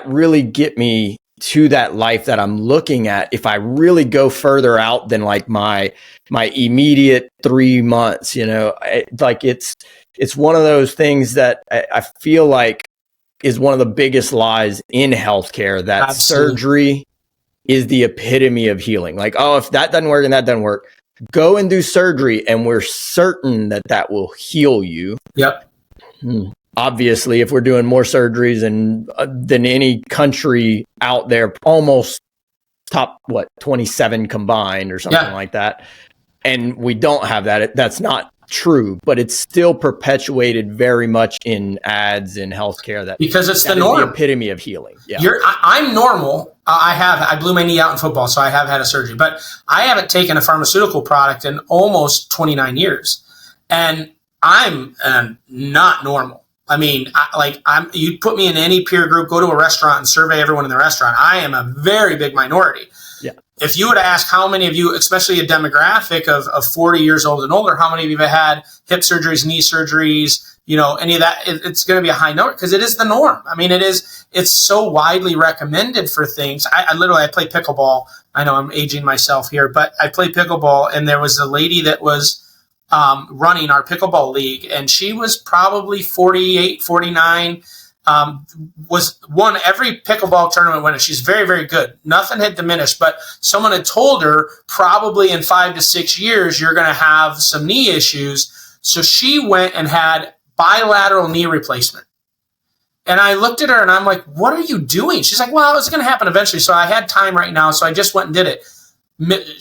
really get me to that life that I'm looking at if I really go further out than like my immediate 3 months? You know, it's one of those things that I feel like is one of the biggest lies in healthcare, that surgery is the epitome of healing. Like, oh, if that doesn't work and that doesn't work, go and do surgery and we're certain that will heal you. Yep. Obviously, if we're doing more surgeries than any country out there, almost top 27 combined or something like that, and we don't have that, that's not true, but it's still perpetuated very much in ads in healthcare because it's the norm, the epitome of healing. I'm normal. I blew my knee out in football, so I have had a surgery, but I haven't taken a pharmaceutical product in almost 29 years, and I'm not normal. I mean, you put me in any peer group, go to a restaurant and survey everyone in the restaurant. I am a very big minority. Yeah. If you would ask how many of you, especially a demographic of 40 years old and older, how many of you have had hip surgeries, knee surgeries, you know, any of that, it's going to be a high number because it is the norm. I mean, it's so widely recommended for things. I play pickleball. I know I'm aging myself here, but I play pickleball, and there was a lady that was running our pickleball league, and she was probably 48, 49, was won every pickleball tournament winner. She's very, very good. Nothing had diminished, but someone had told her probably in 5 to 6 years, you're going to have some knee issues. So she went and had bilateral knee replacement. And I looked at her and I'm like, what are you doing? She's like, well, it's going to happen eventually. So I had time right now. So I just went and did it.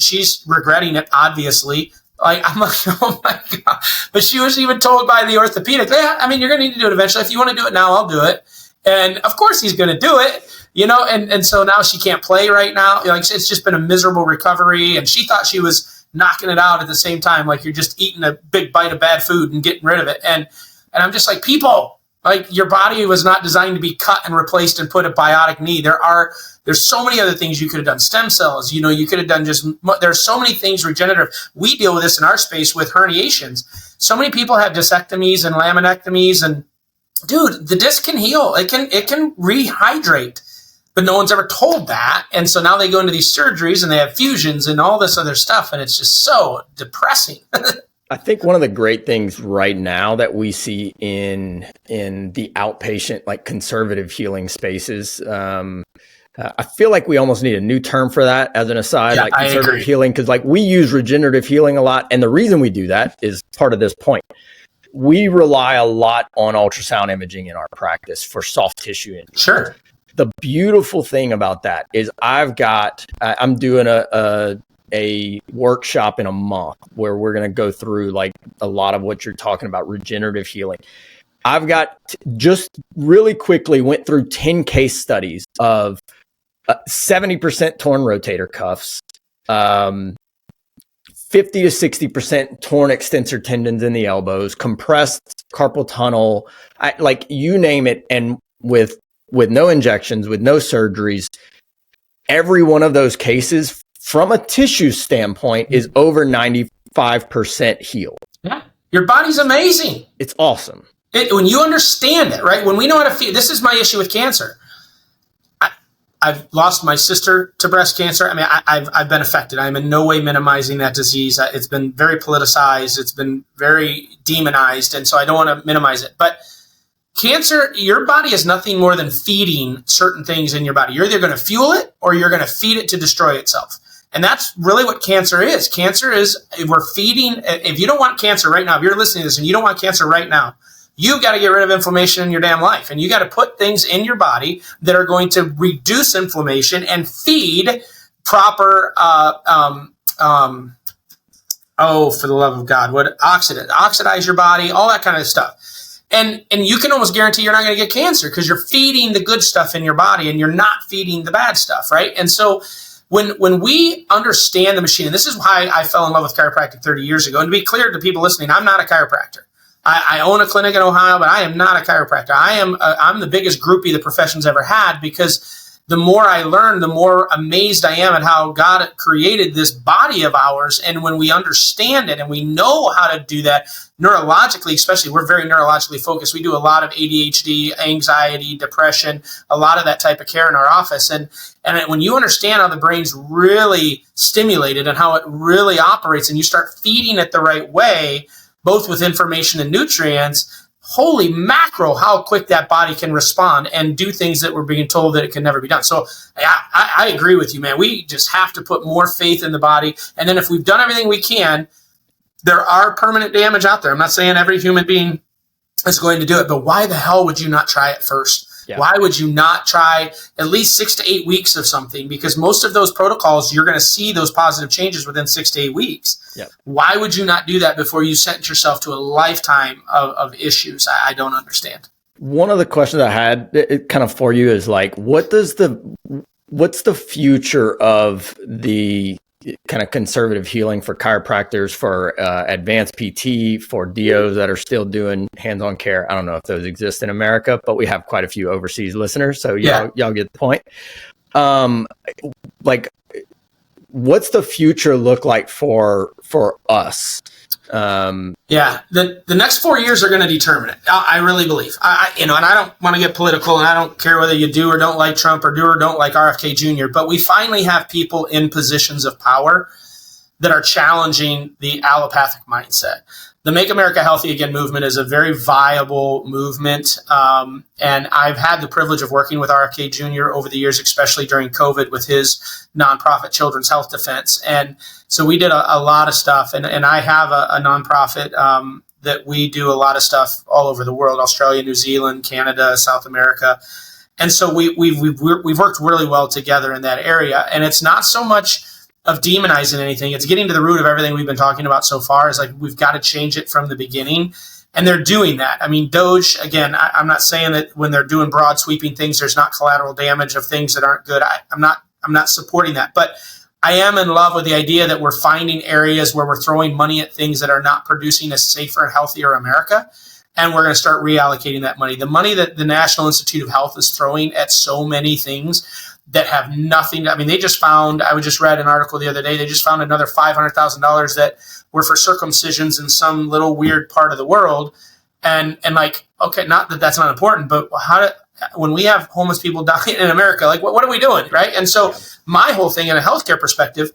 She's regretting it, obviously. Like, I'm like, oh my God. But she was even told by the orthopedic, yeah, I mean, you're going to need to do it eventually. If you want to do it now, I'll do it. And of course he's going to do it, you know, and so now she can't play right now. Like, it's just been a miserable recovery. And she thought she was knocking it out at the same time. Like, you're just eating a big bite of bad food and getting rid of it. And I'm just like, people, like, your body was not designed to be cut and replaced and put a biotic knee. There's so many other things you could have done. Stem cells, you know, you could have done there's so many things regenerative. We deal with this in our space with herniations. So many people have discectomies and laminectomies, and dude, the disc can heal. It can rehydrate, but no one's ever told that. And so now they go into these surgeries and they have fusions and all this other stuff. And it's just so depressing. I think one of the great things right now that we see in the outpatient, like conservative healing spaces, I feel like we almost need a new term for that as an aside, like conservative healing, because like we use regenerative healing a lot. And the reason we do that is part of this point. We rely a lot on ultrasound imaging in our practice for soft tissue injury. Sure. The beautiful thing about that is I'm doing a workshop in a month where we're going to go through like a lot of what you're talking about, regenerative healing. I've got just really quickly went through 10 case studies of 70% torn rotator cuffs, 50 to 60% torn extensor tendons in the elbows, compressed carpal tunnel, like you name it. And with no injections, with no surgeries, every one of those cases from a tissue standpoint is over 95% healed. Yeah. Your body's amazing. It's awesome. When you understand it, right? When we know how to feel, this is my issue with cancer. I've lost my sister to breast cancer. I mean, I've been affected. I'm in no way minimizing that disease. It's been very politicized. It's been very demonized. And so I don't want to minimize it. But cancer, your body is nothing more than feeding certain things in your body. You're either going to fuel it or you're going to feed it to destroy itself. And that's really what cancer is. Cancer is, we're feeding, if you don't want cancer right now, if you're listening to this and you don't want cancer right now, you got to get rid of inflammation in your damn life. And you got to put things in your body that are going to reduce inflammation and feed proper, for the love of God, oxidize your body, all that kind of stuff. And you can almost guarantee you're not going to get cancer because you're feeding the good stuff in your body and you're not feeding the bad stuff, right? And so when we understand the machine, and this is why I fell in love with chiropractic 30 years ago, and to be clear to people listening, I'm not a chiropractor. I own a clinic in Ohio, but I am not a chiropractor. I'm the biggest groupie the profession's ever had because the more I learn, the more amazed I am at how God created this body of ours. And when we understand it and we know how to do that neurologically, especially, we're very neurologically focused. We do a lot of ADHD, anxiety, depression, a lot of that type of care in our office. And when you understand how the brain's really stimulated and how it really operates and you start feeding it the right way, both with information and nutrients, holy mackerel, how quick that body can respond and do things that we're being told that it can never be done. So I agree with you, man. We just have to put more faith in the body. And then if we've done everything we can, there are permanent damage out there. I'm not saying every human being is going to do it, but why the hell would you not try it first? Yeah. Why would you not try at least 6 to 8 weeks of something? Because most of those protocols, you're going to see those positive changes within 6 to 8 weeks. Yep. Why would you not do that before you sentence yourself to a lifetime of issues? I don't understand. One of the questions I had kind of for you is like, what's the future of the kind of conservative healing for chiropractors, for advanced PT, for DOs that are still doing hands-on care? I don't know if those exist in America, but we have quite a few overseas listeners, so y'all get the point. Like, what's the future look like for us? The next 4 years are going to determine it. I really believe. And I don't want to get political, and I don't care whether you do or don't like Trump or do or don't like RFK Jr., but we finally have people in positions of power that are challenging the allopathic mindset. The Make America Healthy Again movement is a very viable movement. And I've had the privilege of working with RFK Jr. over the years, especially during COVID with his nonprofit Children's Health Defense. And so we did a lot of stuff. And I have a nonprofit that we do a lot of stuff all over the world, Australia, New Zealand, Canada, South America. And so we've worked really well together in that area. And it's not so much of demonizing anything. It's getting to the root of everything we've been talking about so far. Is like, we've got to change it from the beginning. And they're doing that. I mean, Doge, again, I'm not saying that when they're doing broad sweeping things, there's not collateral damage of things that aren't good. I'm not supporting that. But I am in love with the idea that we're finding areas where we're throwing money at things that are not producing a safer and healthier America. And we're going to start reallocating that money. The money that the National Institute of Health is throwing at so many things that have nothing. I mean, they just found, I just read an article the other day, they just found another $500,000 that were for circumcisions in some little weird part of the world. And like, okay, not that that's not important, but when we have homeless people dying in America, like what are we doing, right? And so my whole thing in a healthcare perspective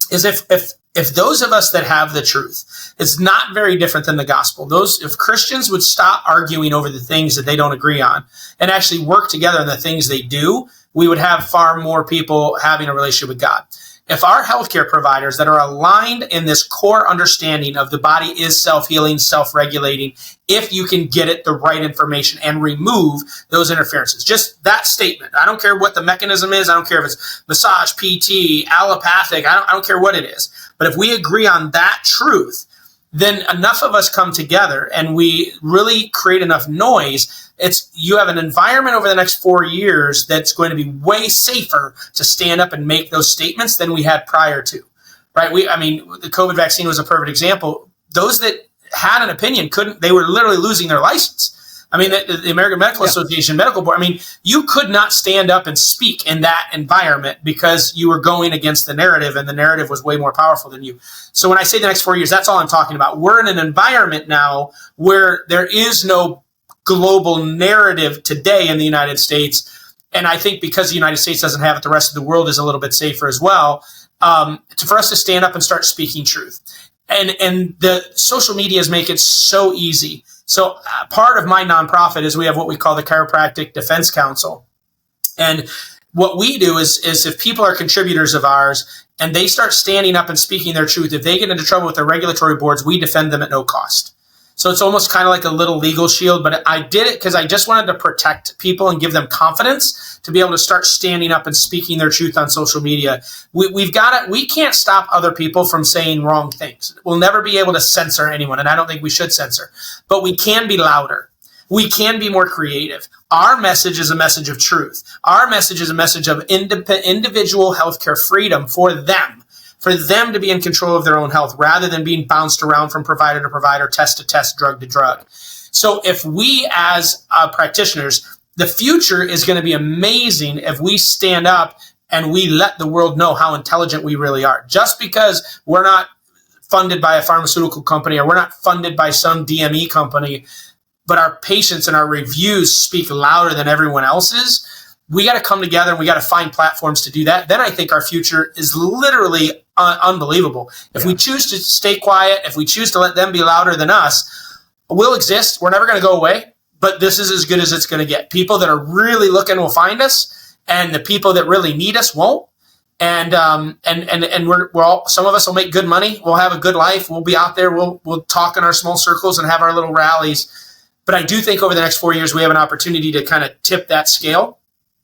is if those of us that have the truth, it's not very different than the gospel. If Christians would stop arguing over the things that they don't agree on and actually work together on the things they do, we would have far more people having a relationship with God. If our healthcare providers that are aligned in this core understanding of the body is self-healing, self-regulating, if you can get it the right information and remove those interferences, just that statement. I don't care what the mechanism is. I don't care if it's massage, PT, allopathic. I don't care what it is. But if we agree on that truth, then enough of us come together and we really create enough noise. You have an environment over the next 4 years that's going to be way safer to stand up and make those statements than we had prior to, right? The COVID vaccine was a perfect example. Those that had an opinion they were literally losing their license. I mean, the American Medical Association Medical Board, you could not stand up and speak in that environment because you were going against the narrative, and the narrative was way more powerful than you. So when I say the next 4 years, that's all I'm talking about. We're in an environment now where there is no global narrative today in the United States. and I think because the United States doesn't have it, the rest of the world is a little bit safer as well, for us to stand up and start speaking truth. And the social medias make it so easy. So part of my nonprofit is we have what we call the Chiropractic Defense Council. And what we do is if people are contributors of ours and they start standing up and speaking their truth, if they get into trouble with the regulatory boards, we defend them at no cost. So it's almost kind of like a little legal shield, but I did it because I just wanted to protect people and give them confidence to be able to start standing up and speaking their truth on social media. We can't stop other people from saying wrong things. We'll never be able to censor anyone, and I don't think we should censor, but we can be louder. We can be more creative. Our message is a message of truth. Our message is a message of individual healthcare freedom for them to be in control of their own health rather than being bounced around from provider to provider, test to test, drug to drug. So if we as practitioners, the future is going to be amazing if we stand up and we let the world know how intelligent we really are. Just because we're not funded by a pharmaceutical company or we're not funded by some DME company, but our patients and our reviews speak louder than everyone else's, we got to come together and we got to find platforms to do that. Then I think our future is literally unbelievable. If we choose to stay quiet, if we choose to let them be louder than us, we'll exist. We're never going to go away, but this is as good as it's going to get. People that are really looking will find us, and the people that really need us won't. And we're all, some of us will make good money. We'll have a good life. We'll be out there. We'll talk in our small circles and have our little rallies. But I do think over the next 4 years, we have an opportunity to kind of tip that scale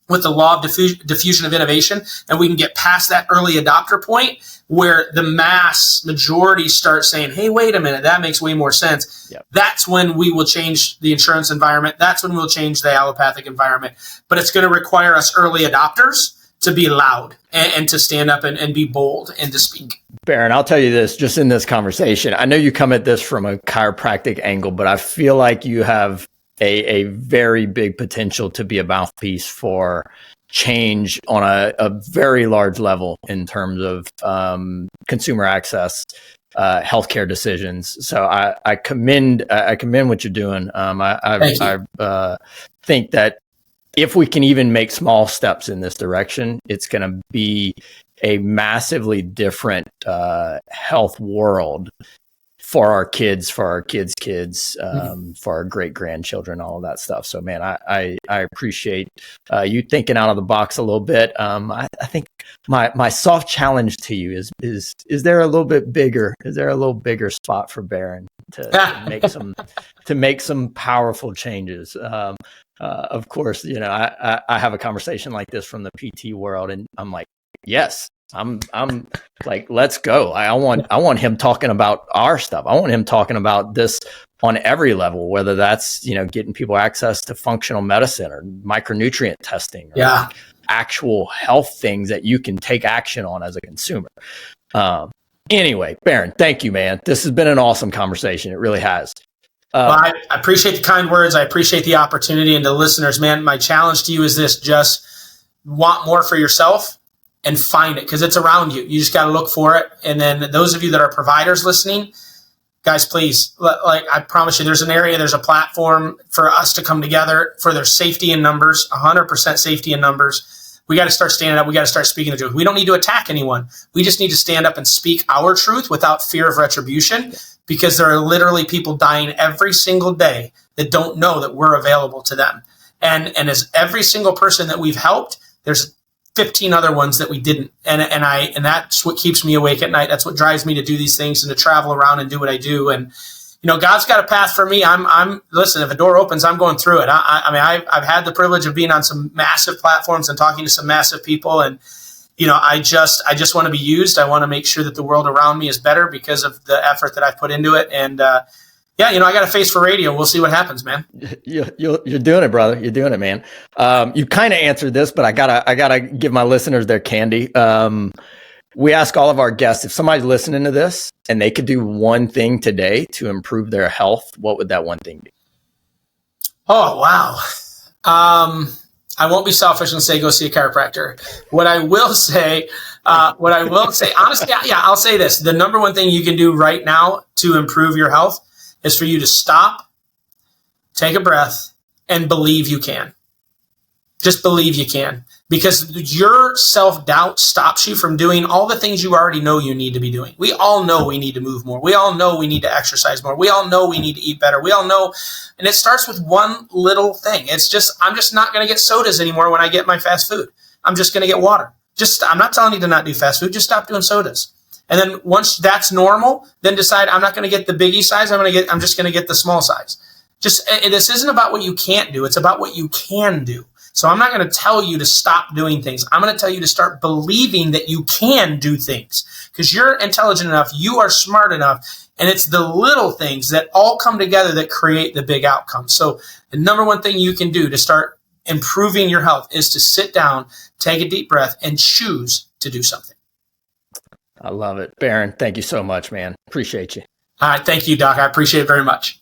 with the law of diffusion of innovation, and we can get past that early adopter point where the mass majority start saying, hey, wait a minute, that makes way more sense. Yep. That's when we will change the insurance environment. That's when we'll change the allopathic environment. But it's going to require us early adopters to be loud and to stand up and be bold and to speak. Bharon, I'll tell you this, just in this conversation, I know you come at this from a chiropractic angle, but I feel like you have a very big potential to be a mouthpiece for change on a very large level in terms of consumer access, healthcare decisions. So I commend what you're doing. I think that if we can even make small steps in this direction, it's going to be a massively different health world for our kids, for our kids' kids, for our great grandchildren, all of that stuff. So, man, I appreciate you thinking out of the box a little bit. I think my soft challenge to you is there a little bit bigger? Is there a little bigger spot for Bharon to make some powerful changes? Of course, you know, I have a conversation like this from the PT world, and I'm like, yes. I'm like, let's go. I want him talking about our stuff. I want him talking about this on every level, whether that's, you know, getting people access to functional medicine or micronutrient testing, or actual health things that you can take action on as a consumer. Anyway, Bharon, thank you, man. This has been an awesome conversation. It really has. Well, I appreciate the kind words. I appreciate the opportunity. And to listeners, man, my challenge to you is this: just want more for yourself and find it, because it's around you. You just got to look for it. And then those of you that are providers listening, guys, please, like I promise you, there's an area, there's a platform for us to come together for their safety in numbers, 100% safety in numbers. We got to start standing up. We got to start speaking the truth. We don't need to attack anyone. We just need to stand up and speak our truth without fear of retribution, because there are literally people dying every single day that don't know that we're available to them. And as every single person that we've helped, there's 15 other ones that we didn't. And that's what keeps me awake at night. That's what drives me to do these things and to travel around and do what I do. And, you know, God's got a path for me. Listen, if a door opens, I'm going through it. I mean, I've had the privilege of being on some massive platforms and talking to some massive people. And, you know, I just want to be used. I want to make sure that the world around me is better because of the effort that I've put into it. And, yeah, you know, I got a face for radio. We'll see what happens, man. You're doing it, brother. You're doing it, man. You kind of answered this, but I gotta give my listeners their candy. We ask all of our guests, if somebody's listening to this and they could do one thing today to improve their health, what would that one thing be? Oh, wow. I won't be selfish and say go see a chiropractor. What I will say, honestly, yeah, I'll say this: the number one thing you can do right now to improve your health is for you to stop, take a breath, and believe you can. Just believe you can, because your self-doubt stops you from doing all the things you already know you need to be doing. We all know we need to move more. We all know we need to exercise more. We all know we need to eat better. We all know, and it starts with one little thing. It's just, I'm just not going to get sodas anymore when I get my fast food. I'm just going to get water. I'm not telling you to not do fast food. Just stop doing sodas. And then once that's normal, then decide I'm not going to get the biggie size. I'm just going to get the small size. This isn't about what you can't do. It's about what you can do. So I'm not going to tell you to stop doing things. I'm going to tell you to start believing that you can do things, because you're intelligent enough, you are smart enough, and it's the little things that all come together that create the big outcome. So the number one thing you can do to start improving your health is to sit down, take a deep breath, and choose to do something. I love it. Bharon, thank you so much, man. Appreciate you. All right. Thank you, Doc. I appreciate it very much.